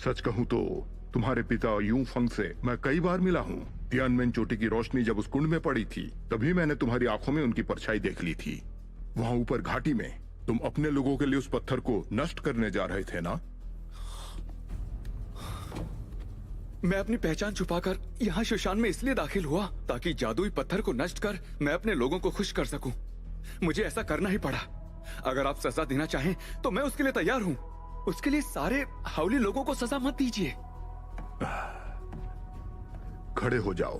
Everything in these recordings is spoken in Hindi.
सच कहूँ तो तुम्हारे पिता यूं फंग से मैं कई बार मिला हूँ। तियानमेन चोटी की रोशनी जब उस कुंड में पड़ी थी तभी मैंने तुम्हारी आंखों में उनकी परछाई देख ली थी। वहाँ ऊपर घाटी में तुम अपने लोगों के लिए उस पत्थर को नष्ट करने जा रहे थे ना? मैं अपनी पहचान छुपाकर यहाँ शुशान में इसलिए दाखिल हुआ ताकि जादुई पत्थर को नष्ट कर मैं अपने लोगों को खुश कर सकूं। मुझे ऐसा करना ही पड़ा। अगर आप सजा देना चाहें तो मैं उसके लिए तैयार हूँ। उसके लिए सारे हाउली लोगों को सजा मत दीजिए। खड़े हो जाओ।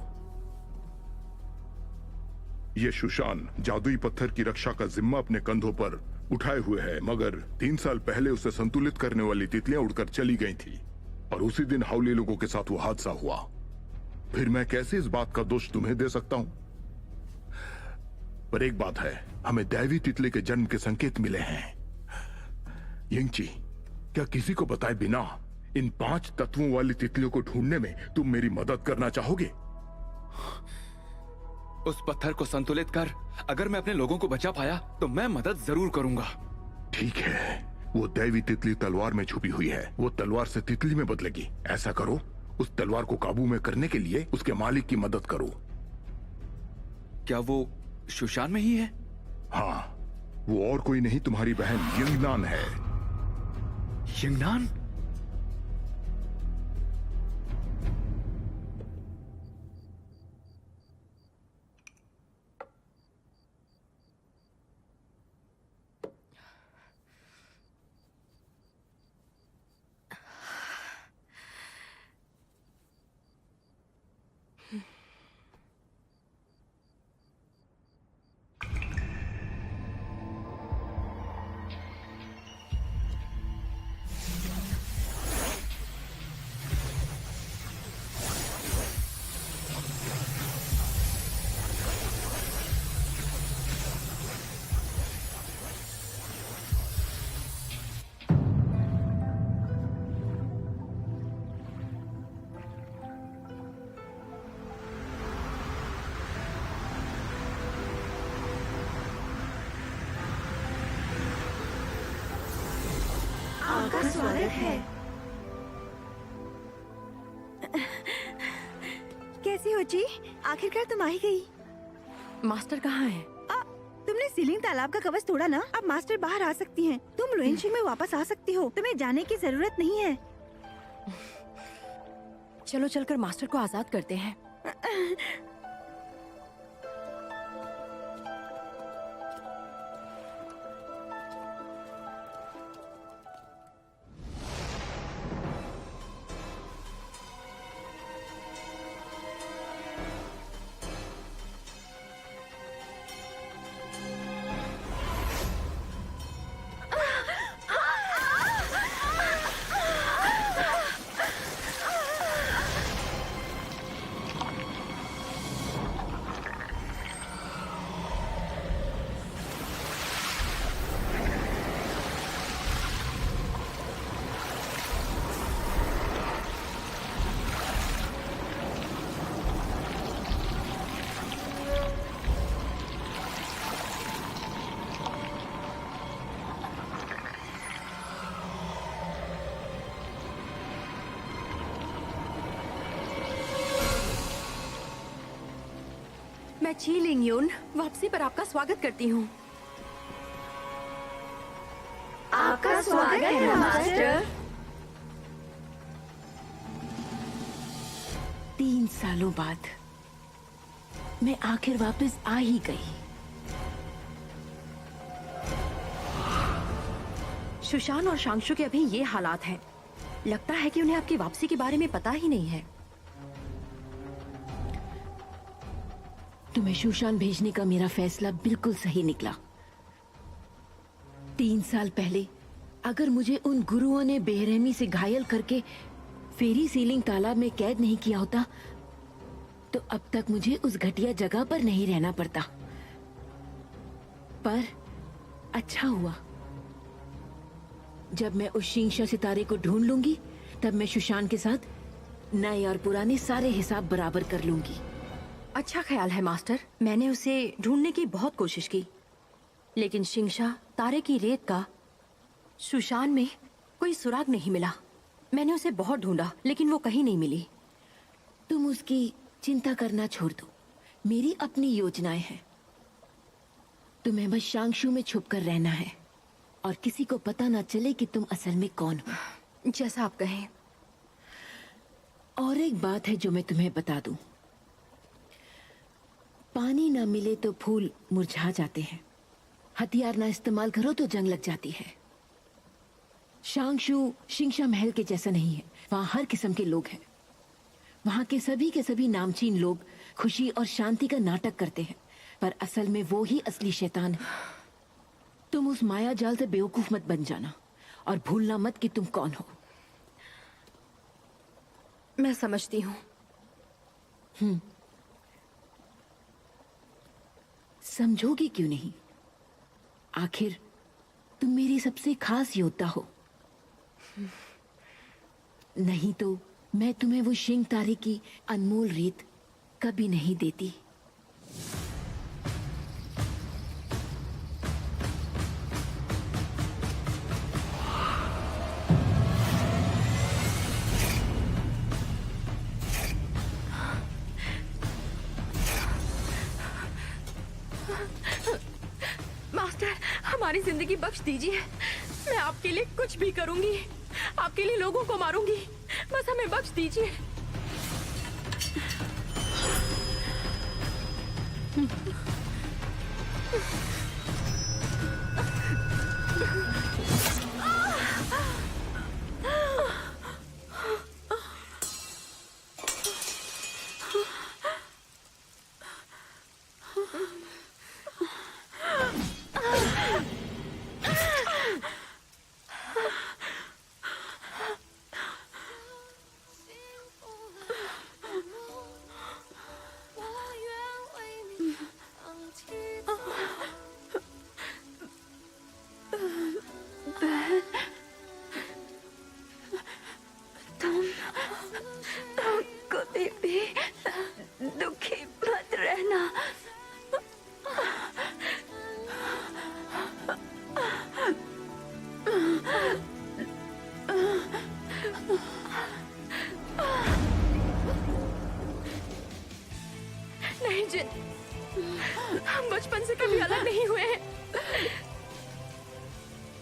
ये शुशान जादुई पत्थर की रक्षा का जिम्मा अपने कंधों पर उठाए हुए है, मगर 3 साल पहले उसे संतुलित करने वाली तितलियां उड़कर चली गई थी और उसी दिन हाउली लोगों के साथ वो हादसा हुआ। फिर मैं कैसे इस बात का दोष तुम्हें दे सकता हूं? पर एक बात है, हमें दैवी तितली के जन्म के संकेत मिले हैं। यिंगची, क्या किसी को बताए बिना इन 5 तत्वों वाली तितलियों को ढूंढने में तुम मेरी मदद करना चाहोगे? उस पत्थर को संतुलित कर अगर मैं अपने लोगों को बचा पाया तो मैं मदद जरूर करूंगा। ठीक है, वो दैवी तितली तलवार में छुपी हुई है। वो तलवार से तितली में बदलेगी। ऐसा करो, उस तलवार को काबू में करने के लिए उसके मालिक की मदद करो। क्या वो शुशान में ही है? हाँ, वो और कोई नहीं, तुम्हारी बहन यिंगनान है। यिंगनान? आपका स्वागत है। कैसी हो जी? आखिरकार तुम आ ही गई। मास्टर कहाँ है? तुमने सीलिंग तालाब का कवच तोड़ा ना, अब मास्टर बाहर आ सकती हैं। तुम लुएनशिंग में वापस आ सकती हो। तुम्हें जाने की जरूरत नहीं है। चलो चलकर मास्टर को आजाद करते हैं। मैं ची लिंगयुन वापसी पर आपका स्वागत करती हूँ। आपका स्वागत है मास्टर। 3 सालों बाद मैं आखिर वापस आ ही गई। शुशान और शांगशु के अभी ये हालात हैं। लगता है कि उन्हें आपकी वापसी के बारे में पता ही नहीं है। तुम्हें शुशान भेजने का मेरा फैसला बिल्कुल सही निकला। 3 साल पहले अगर मुझे उन गुरुओं ने बेरहमी से घायल करके फेरी सीलिंग तालाब में कैद नहीं किया होता तो अब तक मुझे उस घटिया जगह पर नहीं रहना पड़ता। पर अच्छा हुआ, जब मैं उस शिंगशा सितारे को ढूंढ लूंगी तब मैं शुशान के साथ नए और पुराने सारे हिसाब बराबर कर लूंगी। अच्छा ख्याल है मास्टर। मैंने उसे ढूंढने की बहुत कोशिश की, लेकिन शिंगशा तारे की रेत का शुशान में कोई सुराग नहीं मिला। मैंने उसे बहुत ढूंढा लेकिन वो कहीं नहीं मिली। तुम उसकी चिंता करना छोड़ दो, मेरी अपनी योजनाएं हैं। तुम्हें बस शांगशू में छुपकर रहना है और किसी को पता ना चले कि तुम असल में कौन हो। जैसा आप कहें। और एक बात है जो मैं तुम्हें बता दूं, पानी ना मिले तो फूल मुरझा जाते हैं, हथियार ना इस्तेमाल करो तो जंग लग जाती है। शांगशू शिंगशा महल के जैसा नहीं है, वहां हर किस्म के लोग हैं। वहां के सभी नामचीन लोग खुशी और शांति का नाटक करते हैं, पर असल में वो ही असली शैतान है। तुम उस माया जाल से बेवकूफ मत बन जाना और भूलना मत कि तुम कौन हो। मैं समझती हूँ। समझोगी क्यों नहीं? आखिर तुम मेरी सबसे खास योद्धा हो। नहीं तो मैं तुम्हें वो शिंग तारे की अनमोल रेत कभी नहीं देती। मास्टर, हमारी जिंदगी बख्श दीजिए। मैं आपके लिए कुछ भी करूंगी, आपके लिए लोगों को मारूंगी, बस हमें बख्श दीजिए। कभी भी दुखी मत रहना। नहीं जिन, हम बचपन से कभी अलग नहीं हुए हैं।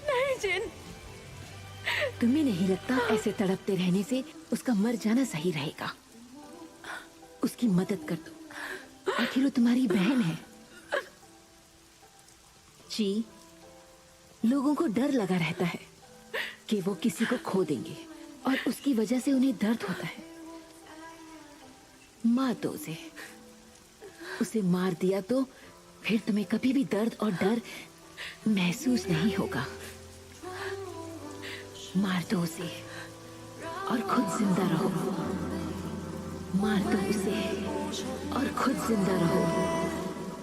नहीं जिन। तुम्हें नहीं लगता ऐसे तड़पते रहने से उसका मर जाना सही रहेगा? उसकी मदद कर दो, आखिर वो तुम्हारी बहन है। जी, लोगों को डर लगा रहता है कि वो किसी को खो देंगे और उसकी वजह से उन्हें दर्द होता है। मार दो उसे मार दिया तो फिर तुम्हें कभी भी दर्द और डर महसूस नहीं होगा। मार दो उसे और खुद जिंदा रहो। मार दो उसे और खुद जिंदा रहो।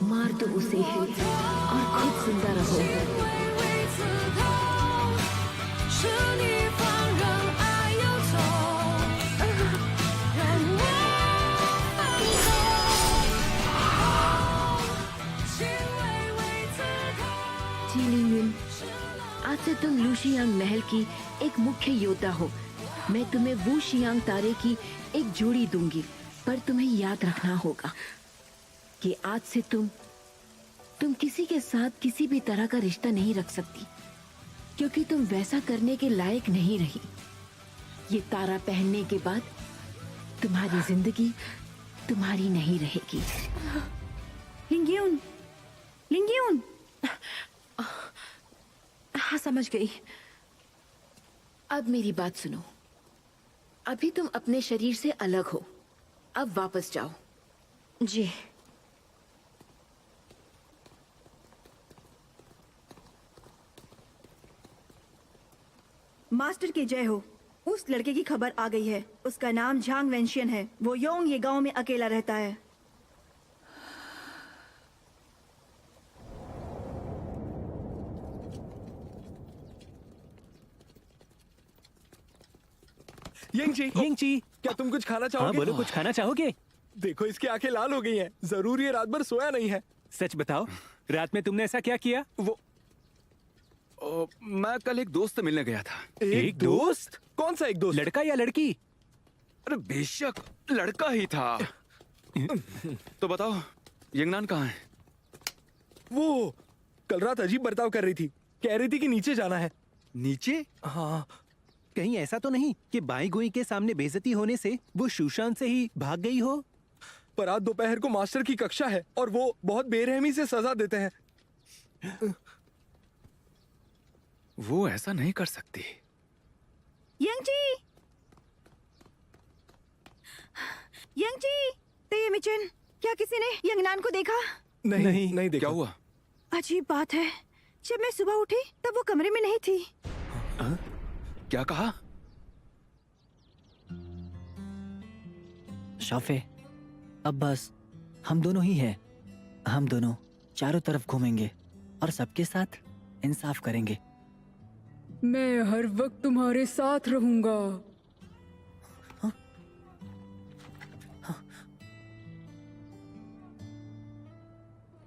मार दो उसे और खुद जिंदा रहो। 是你放任爱游走，让我放手，请微微刺痛。 जीलिंगयुन, आज से तुम लूशियांग महल की एक मुख्य योद्धा हो। मैं तुम्हें वू शियांग तारे की एक जोड़ी दूंगी, पर तुम्हें याद रखना होगा कि आज से तुम किसी के साथ किसी भी तरह का रिश्ता नहीं रख सकती, क्योंकि तुम वैसा करने के लायक नहीं रही। ये तारा पहनने के बाद तुम्हारी जिंदगी तुम्हारी नहीं रहेगी। लिंगयुन, लिंगयुन। हाँ, समझ गई। अब मेरी बात सुनो। अभी तुम अपने शरीर से अलग हो, अब वापस जाओ। जी। मास्टर की जय हो। उस लड़के की खबर आ गई है। उसका नाम झांग वेंशियन है। वो योंग ये गांव में अकेला रहता है। यिंगची, क्या तुम कुछ खाना हाँ चाहोगे? बोलो, कुछ खाना चाहोगे? देखो इसकी आंखें लाल हो गई हैं। जरूर ये रात भर सोया नहीं है। सच बताओ, रात में तुमने ऐसा क्या किया? मैं कल एक दोस्त से मिलने गया था। एक दोस्त? कौन सा एक दोस्त? लड़का या लड़की? अरे बेशक लड़का ही था। तो बताओ यंगनान कहाँ है? वो कल रात अजीब बर्ताव कर रही थी। कह रही थी कि नीचे जाना है। नीचे? हाँ। कहीं ऐसा तो नहीं कि बाई गोई के सामने बेइज्जती होने से वो सुशांत से ही भाग गई हो? पर आज दोपहर को मास्टर की कक्षा है और वो बहुत बेरहमी से सजा देते हैं। वो ऐसा नहीं कर सकती। यंगजी, यंगजी, तेमिचन, क्या किसी ने यंगनान को देखा? नहीं देखा। क्या हुआ? अजीब बात है, जब मैं सुबह उठी तब वो कमरे में नहीं थी। क्या कहा? शाफे, अब बस हम दोनों ही हैं। हम दोनों चारों तरफ घूमेंगे और सबके साथ इंसाफ करेंगे। मैं हर वक्त तुम्हारे साथ रहूंगा।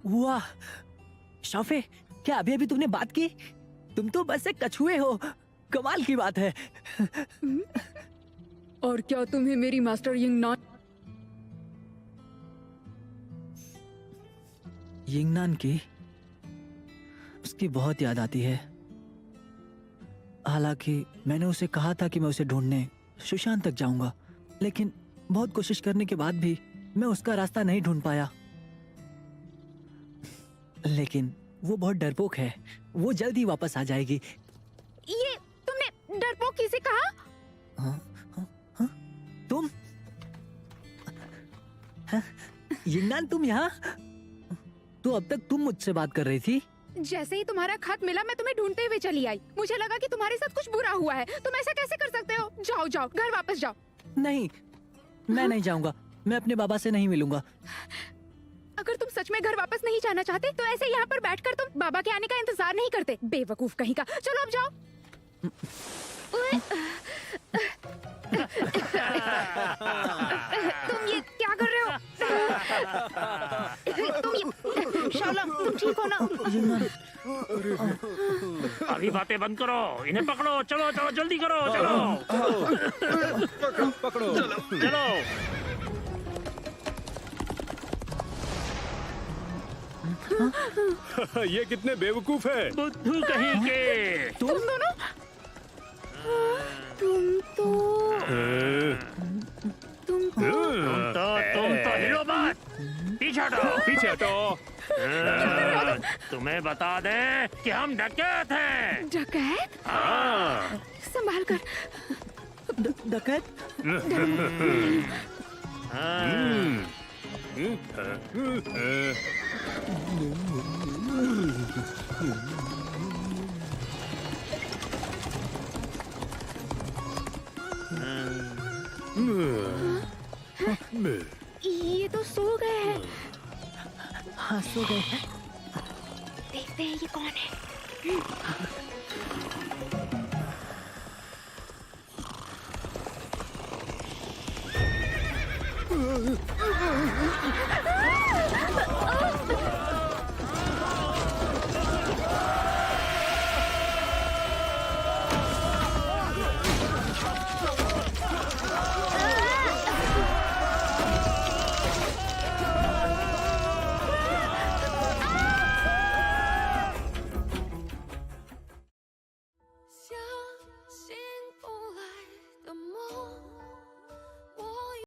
वाह शाफे, क्या अभी अभी तुमने बात की? तुम तो बस एक कछुए हो। कमाल की बात है। और क्या तुम्हें मेरी मास्टर यंगनान यिंगनान की उसकी बहुत याद आती है। हालांकि मैंने उसे कहा था कि मैं उसे ढूंढने सुशांत तक जाऊंगा, लेकिन बहुत कोशिश करने के बाद भी मैं उसका रास्ता नहीं ढूंढ पाया। लेकिन वो बहुत डरपोक है, वो जल्द ही वापस आ जाएगी। ये तुमने डरपोक किसे कहा? तुम यिंगनान, तुम यहाँ? तो अब तक तुम मुझसे बात कर रही थी। जैसे ही तुम्हारा खत मिला मैं तुम्हें ढूंढते हुए चली आई। मुझे लगा कि तुम्हारे साथ कुछ बुरा हुआ है। तुम ऐसा कैसे कर सकते हो? जाओ जाओ, घर वापस जाओ। नहीं, मैं नहीं जाऊंगा। मैं अपने बाबा से नहीं मिलूंगा। अगर तुम सच में घर वापस नहीं जाना चाहते तो ऐसे यहाँ पर बैठकर तुम बाबा के आने का इंतजार नहीं करते। बेवकूफ कहीं का। चलो अब जाओ। तुम ये क्या कर रहे हो? तुम ये शाला, तुम ठीक हो ना? अभी बातें बंद करो, इन्हें पकड़ो। चलो चलो जल्दी करो, चलो पकड़ो। चलो। ये कितने बेवकूफ है। बुद्धू कहीं के। तुम दोनों? तुम तो हिलो मत। पीछे हटो। पीछे हटो। तुम्हें बता दें कि हम डकैत हैं। डकैत? हाँ। संभाल कर। डकैत? ये तो सो गए हैं। हाँ, सो गए। देखते हैं ये कौन है।